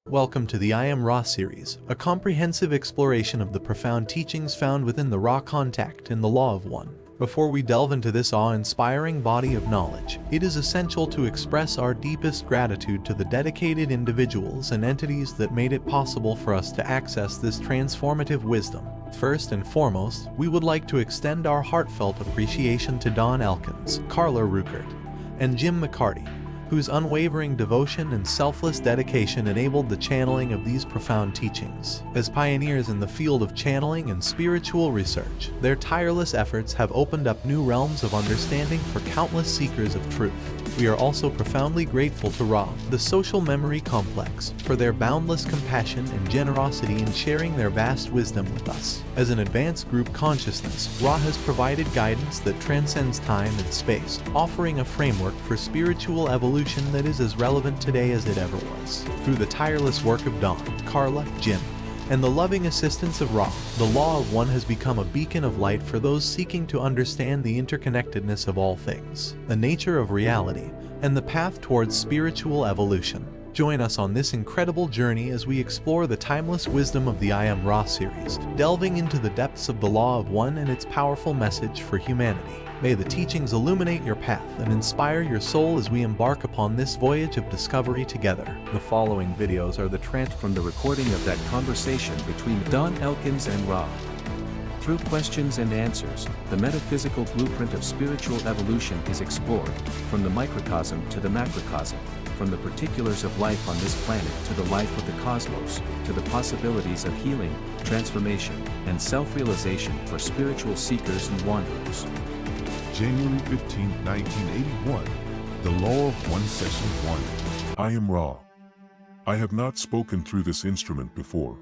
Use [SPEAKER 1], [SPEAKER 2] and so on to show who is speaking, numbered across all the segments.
[SPEAKER 1] Welcome to the I Am Ra series, a comprehensive exploration of the profound teachings found within the Ra contact and the Law of One. Before we delve into this awe-inspiring body of knowledge, it is essential to express our deepest gratitude to the dedicated individuals and entities that made it possible for us to access this transformative wisdom. First and foremost, we would like to extend our heartfelt appreciation to Don Elkins, Carla Rueckert, and Jim McCarty, whose unwavering devotion and selfless dedication enabled the channeling of these profound teachings. As pioneers in the field of channeling and spiritual research, their tireless efforts have opened up new realms of understanding for countless seekers of truth. We are also profoundly grateful to Ra, the social memory complex, for their boundless compassion and generosity in sharing their vast wisdom with us. As an advanced group consciousness, Ra has provided guidance that transcends time and space, offering a framework for spiritual evolution that is as relevant today as it ever was. Through the tireless work of Don, Carla, Jim, and the loving assistance of Ra, the Law of One has become a beacon of light for those seeking to understand the interconnectedness of all things, the nature of reality, and the path towards spiritual evolution. Join us on this incredible journey as we explore the timeless wisdom of the I Am Ra series, delving into the depths of the Law of One and its powerful message for humanity. May the teachings illuminate your path and inspire your soul as we embark upon this voyage of discovery together.
[SPEAKER 2] The following videos are the transcript from the recording of that conversation between Don Elkins and Ra. Through questions and answers, the metaphysical blueprint of spiritual evolution is explored, from the microcosm to the macrocosm, from the particulars of life on this planet to the life of the cosmos, to the possibilities of healing, transformation, and self-realization for spiritual seekers and wanderers.
[SPEAKER 3] January 15, 1981, The Law of One, Section 1. I am Ra. I have not spoken through this instrument before.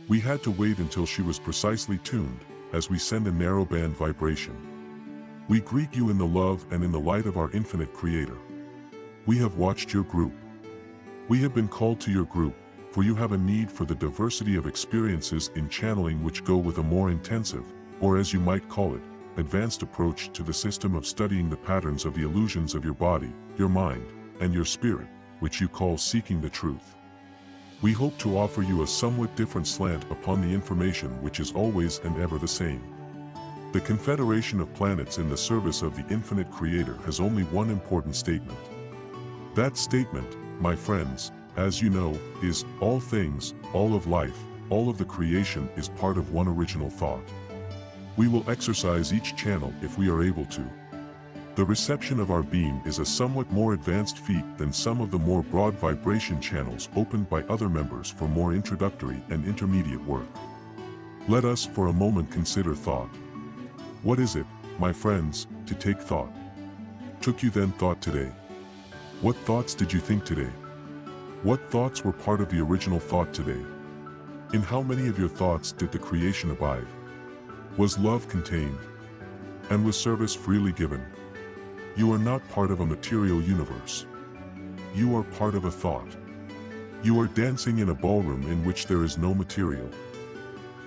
[SPEAKER 3] We had to wait until she was precisely tuned, as we send a narrowband vibration. We greet you in the love and in the light of our infinite Creator. We have watched your group. We have been called to your group, for you have a need for the diversity of experiences in channeling which go with a more intensive, or as you might call it, advanced approach to the system of studying the patterns of the illusions of your body, your mind, and your spirit, which you call seeking the truth. We hope to offer you a somewhat different slant upon the information which is always and ever the same. The Confederation of Planets in the service of the infinite Creator has only one important statement. That statement, my friends, as you know, is all things, all of life, all of the creation is part of one original thought. We will exercise each channel if we are able to. The reception of our beam is a somewhat more advanced feat than some of the more broad vibration channels opened by other members for more introductory and intermediate work. Let us for a moment consider thought. What is it, my friends, to take thought? Took you then thought today? What thoughts did you think today? What thoughts were part of the original thought today? In how many of your thoughts did the creation abide? Was love contained? And was service freely given? You are not part of a material universe. You are part of a thought. You are dancing in a ballroom in which there is no material.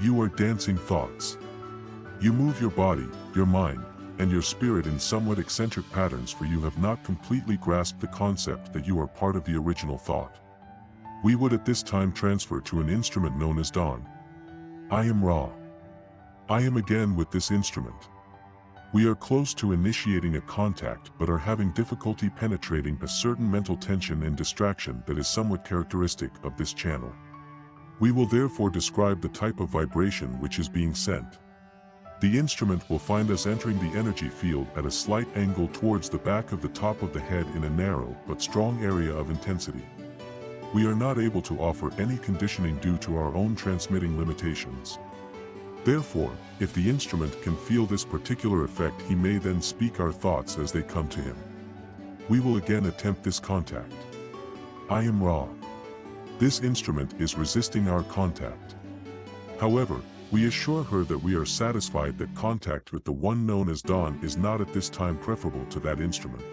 [SPEAKER 3] You are dancing thoughts. You move your body, your mind, and your spirit in somewhat eccentric patterns, for you have not completely grasped the concept that you are part of the original thought. We would at this time transfer to an instrument known as Don. I am Ra. I am again with this instrument. We are close to initiating a contact but are having difficulty penetrating a certain mental tension and distraction that is somewhat characteristic of this channel. We will therefore describe the type of vibration which is being sent. The instrument will find us entering the energy field at a slight angle towards the back of the top of the head in a narrow but strong area of intensity. We are not able to offer any conditioning due to our own transmitting limitations. Therefore, if the instrument can feel this particular effect, he may then speak our thoughts as they come to him. We will again attempt this contact. I am Ra. This instrument is resisting our contact. However, we assure her that we are satisfied that contact with the one known as Don is not at this time preferable to that instrument.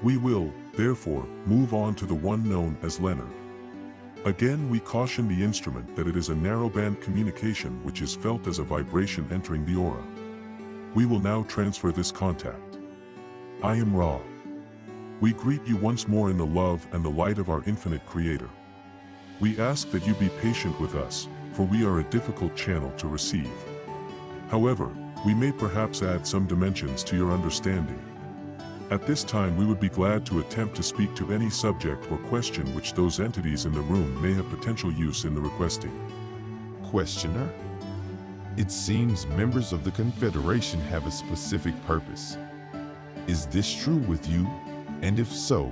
[SPEAKER 3] We will, therefore, move on to the one known as Leonard. Again, we caution the instrument that it is a narrowband communication which is felt as a vibration entering the aura. We will now transfer this contact. I am Ra. We greet you once more in the love and the light of our infinite Creator. We ask that you be patient with us, for we are a difficult channel to receive. However, we may perhaps add some dimensions to your understanding. At this time we would be glad to attempt to speak to any subject or question which those entities in the room may have potential use in the requesting.
[SPEAKER 4] Questioner: It seems members of the Confederation have a specific purpose. Is this true with you? And if so,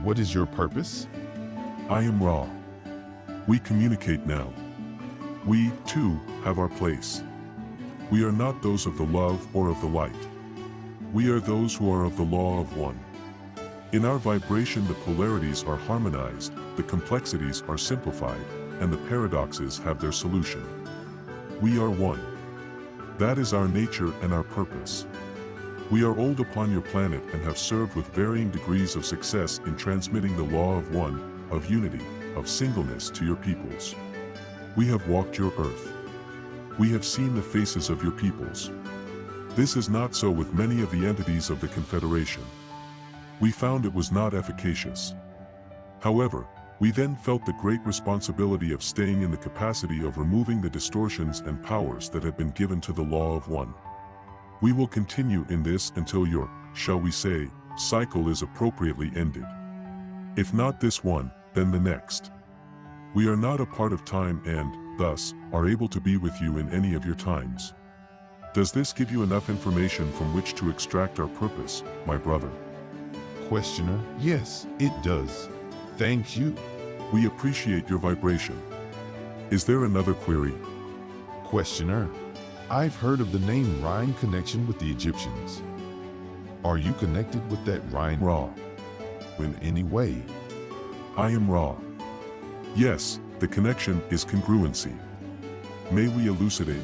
[SPEAKER 4] what is your purpose?
[SPEAKER 3] I am Ra. We communicate now. We, too, have our place. We are not those of the love or of the light. We are those who are of the law of one. In our vibration the polarities are harmonized, the complexities are simplified, and the paradoxes have their solution. We are one. That is our nature and our purpose. We are old upon your planet and have served with varying degrees of success in transmitting the law of one, of unity, of singleness to your peoples. We have walked your earth. We have seen the faces of your peoples. This is not so with many of the entities of the Confederation. We found it was not efficacious. However, we then felt the great responsibility of staying in the capacity of removing the distortions and powers that had been given to the law of one. We will continue in this until your, shall we say, cycle is appropriately ended. If not this one, then the next. We are not a part of time and, thus, are able to be with you in any of your times. Does this give you enough information from which to extract our purpose, my brother?
[SPEAKER 4] Questioner: Yes, it does. Thank you.
[SPEAKER 3] We appreciate your vibration. Is there another query?
[SPEAKER 4] Questioner: I've heard of the name Ra in connection with the Egyptians. Are you connected with that
[SPEAKER 3] Ra.
[SPEAKER 4] in any way?
[SPEAKER 3] I am Ra. Yes, the connection is congruency. May we elucidate?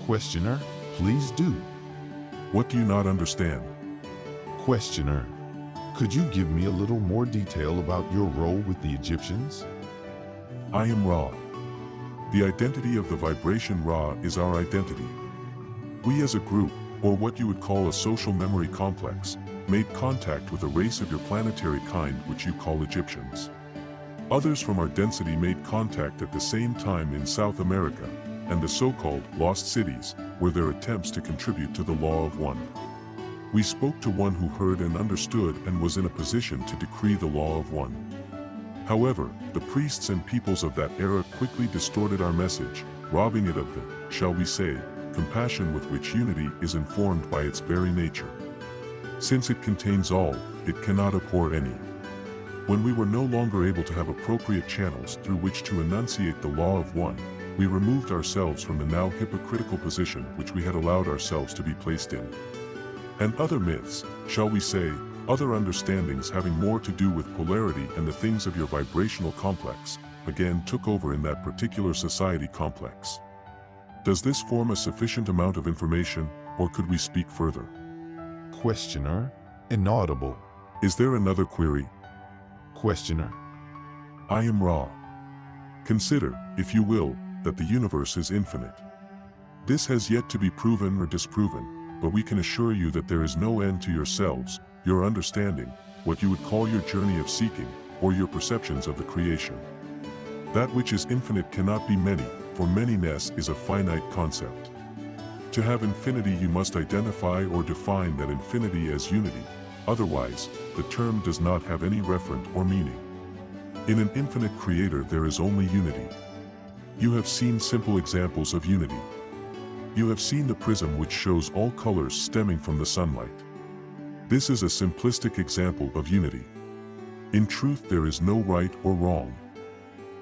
[SPEAKER 4] Questioner: Please do.
[SPEAKER 3] What do you not understand?
[SPEAKER 4] Questioner: Could you give me a little more detail about your role with the Egyptians?
[SPEAKER 3] I am Ra. The identity of the vibration Ra is our identity. We as a group, or what you would call a social memory complex, made contact with a race of your planetary kind which you call Egyptians. Others from our density made contact at the same time in South America, and the so-called lost cities were their attempts to contribute to the law of one. We spoke to one who heard and understood and was in a position to decree the law of one. However, the priests and peoples of that era quickly distorted our message, robbing it of the, shall we say, compassion with which unity is informed by its very nature. Since it contains all, it cannot abhor any. When we were no longer able to have appropriate channels through which to enunciate the law of one, we removed ourselves from the now hypocritical position which we had allowed ourselves to be placed in. And other myths, shall we say, other understandings having more to do with polarity and the things of your vibrational complex, again took over in that particular society complex. Does this form a sufficient amount of information, or could we speak further?
[SPEAKER 4] Questioner: Inaudible.
[SPEAKER 3] Is there another query?
[SPEAKER 4] Questioner:
[SPEAKER 3] I am Ra. Consider, if you will, that the universe is infinite. This has yet to be proven or disproven, but we can assure you that there is no end to yourselves, your understanding, what you would call your journey of seeking, or your perceptions of the creation. That which is infinite cannot be many, for manyness is a finite concept. To have infinity you must identify or define that infinity as unity, otherwise, the term does not have any referent or meaning. In an infinite creator there is only unity. You have seen simple examples of unity. You have seen the prism which shows all colors stemming from the sunlight. This is a simplistic example of unity. In truth there is no right or wrong.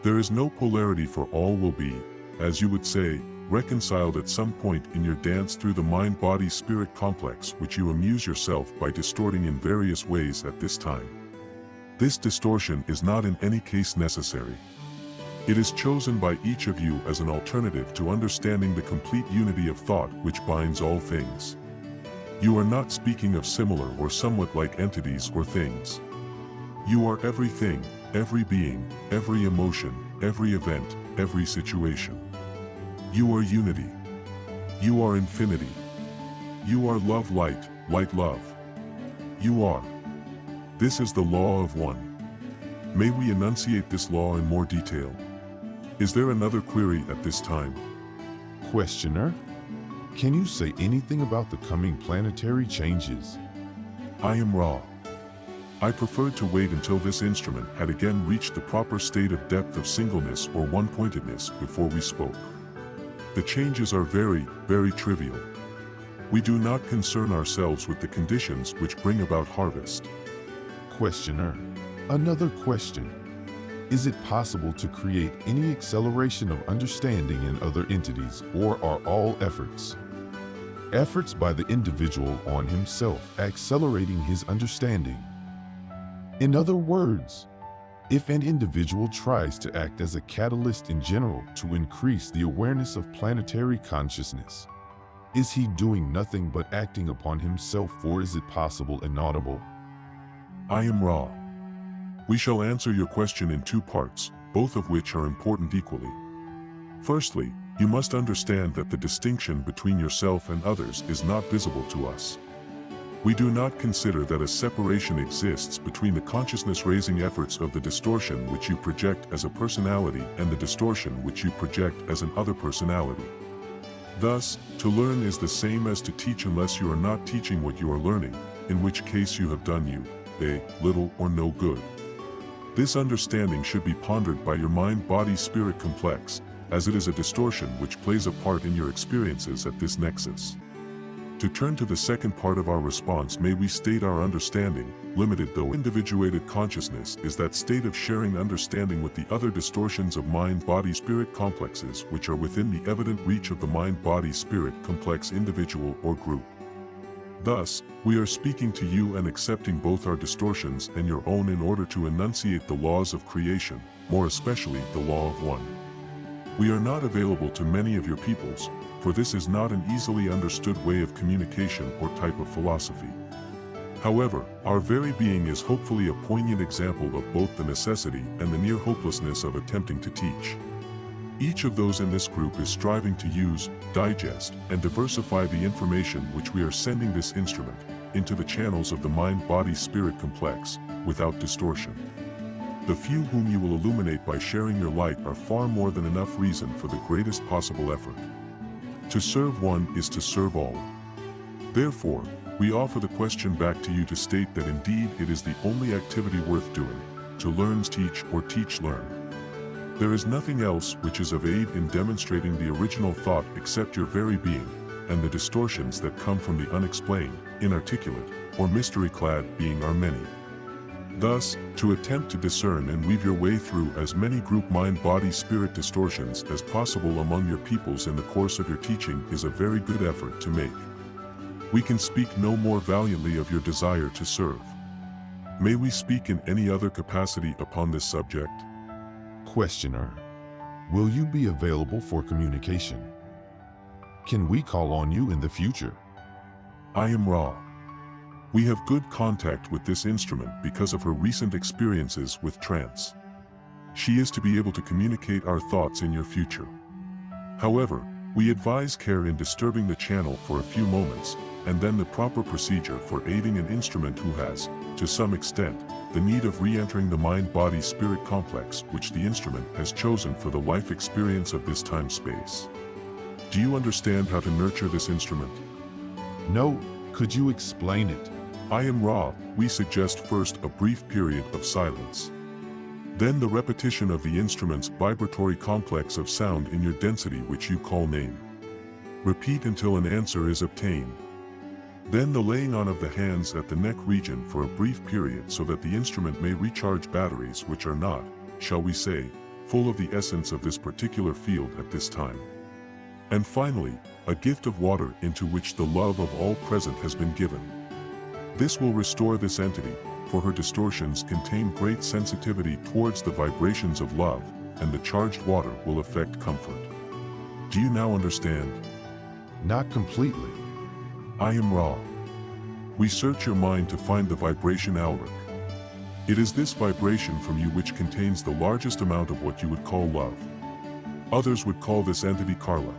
[SPEAKER 3] There is no polarity, for all will be, as you would say, reconciled at some point in your dance through the mind-body-spirit complex which you amuse yourself by distorting in various ways at this time. This distortion is not in any case necessary. It is chosen by each of you as an alternative to understanding the complete unity of thought which binds all things. You are not speaking of similar or somewhat like entities or things. You are everything, every being, every emotion, every event, every situation. You are unity. You are infinity. You are love light, light love. You are. This is the law of one. May we enunciate this law in more detail? Is there another query at this time?
[SPEAKER 4] Questioner, can you say anything about the coming planetary changes?
[SPEAKER 3] I am Ra. I preferred to wait until this instrument had again reached the proper state of depth of singleness or one-pointedness before we spoke. The changes are very, very trivial. We do not concern ourselves with the conditions which bring about harvest.
[SPEAKER 4] Questioner, another question. Is it possible to create any acceleration of understanding in other entities, or are all efforts by the individual on himself accelerating his understanding? In other words, if an individual tries to act as a catalyst in general to increase the awareness of planetary consciousness, is he doing nothing but acting upon himself, or is it possible inaudible?
[SPEAKER 3] I am Ra. We shall answer your question in two parts, both of which are important equally. Firstly, you must understand that the distinction between yourself and others is not visible to us. We do not consider that a separation exists between the consciousness-raising efforts of the distortion which you project as a personality and the distortion which you project as an other personality. Thus, to learn is the same as to teach unless you are not teaching what you are learning, in which case you have done little or no good. This understanding should be pondered by your mind-body-spirit complex, as it is a distortion which plays a part in your experiences at this nexus. To turn to the second part of our response, may we state our understanding, limited though individuated consciousness, is that state of sharing understanding with the other distortions of mind-body-spirit complexes which are within the evident reach of the mind-body-spirit complex individual or group. Thus, we are speaking to you and accepting both our distortions and your own in order to enunciate the laws of creation, more especially the law of one. We are not available to many of your peoples, for this is not an easily understood way of communication or type of philosophy. However, our very being is hopefully a poignant example of both the necessity and the near hopelessness of attempting to teach. Each of those in this group is striving to use, digest, and diversify the information which we are sending this instrument into the channels of the mind-body-spirit complex, without distortion. The few whom you will illuminate by sharing your light are far more than enough reason for the greatest possible effort. To serve one is to serve all. Therefore, we offer the question back to you to state that indeed it is the only activity worth doing, to learn, teach, or teach, learn. There is nothing else which is of aid in demonstrating the original thought except your very being, and the distortions that come from the unexplained, inarticulate, or mystery-clad being are many. Thus, to attempt to discern and weave your way through as many group mind-body-spirit distortions as possible among your peoples in the course of your teaching is a very good effort to make. We can speak no more valiantly of your desire to serve. May we speak in any other capacity upon this subject?
[SPEAKER 4] Questioner, will you be available for communication? Can we call on you in the future?
[SPEAKER 3] I am Ra. We have good contact with this instrument because of her recent experiences with trance. She is to be able to communicate our thoughts in your future. However, we advise care in disturbing the channel for a few moments, and then the proper procedure for aiding an instrument who has, to some extent, the need of re-entering the mind-body-spirit complex which the instrument has chosen for the life experience of this time-space. Do you understand how to nurture this instrument?
[SPEAKER 4] No, could you explain it?
[SPEAKER 3] I am Ra. We suggest first a brief period of silence. Then the repetition of the instrument's vibratory complex of sound in your density which you call name. Repeat until an answer is obtained. Then the laying on of the hands at the neck region for a brief period so that the instrument may recharge batteries which are not, shall we say, full of the essence of this particular field at this time. And finally, a gift of water into which the love of all present has been given. This will restore this entity, for her distortions contain great sensitivity towards the vibrations of love, and the charged water will effect comfort. Do you now understand?
[SPEAKER 4] Not completely.
[SPEAKER 3] I am Ra. We search your mind to find the vibration Alric. It is this vibration from you which contains the largest amount of what you would call love. Others would call this entity Carla.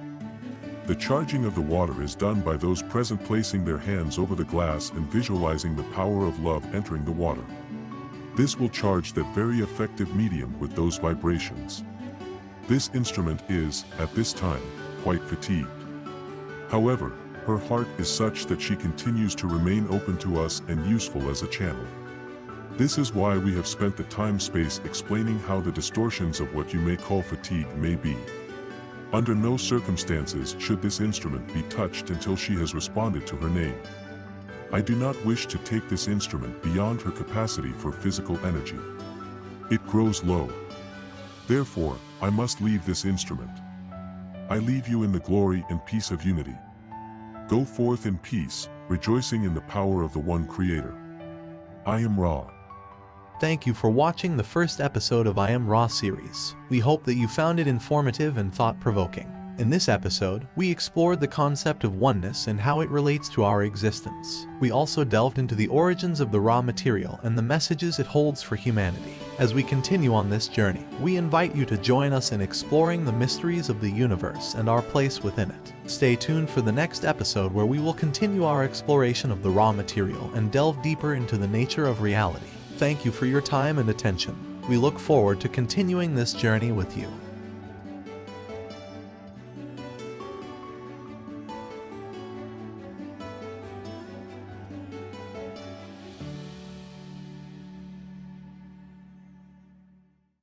[SPEAKER 3] The charging of the water is done by those present placing their hands over the glass and visualizing the power of love entering the water. This will charge that very effective medium with those vibrations. This instrument is, at this time, quite fatigued. However, her heart is such that she continues to remain open to us and useful as a channel. This is why we have spent the time-space explaining how the distortions of what you may call fatigue may be. Under no circumstances should this instrument be touched until she has responded to her name. I do not wish to take this instrument beyond her capacity for physical energy. It grows low. Therefore, I must leave this instrument. I leave you in the glory and peace of unity. Go forth in peace, rejoicing in the power of the one Creator. I am Ra.
[SPEAKER 1] Thank you for watching the first episode of I Am Ra series. We hope that you found it informative and thought-provoking. In this episode, we explored the concept of oneness and how it relates to our existence. We also delved into the origins of the raw material and the messages it holds for humanity. As we continue on this journey, we invite you to join us in exploring the mysteries of the universe and our place within it. Stay tuned for the next episode where we will continue our exploration of the raw material and delve deeper into the nature of reality. Thank you for your time and attention. We look forward to continuing this journey with you.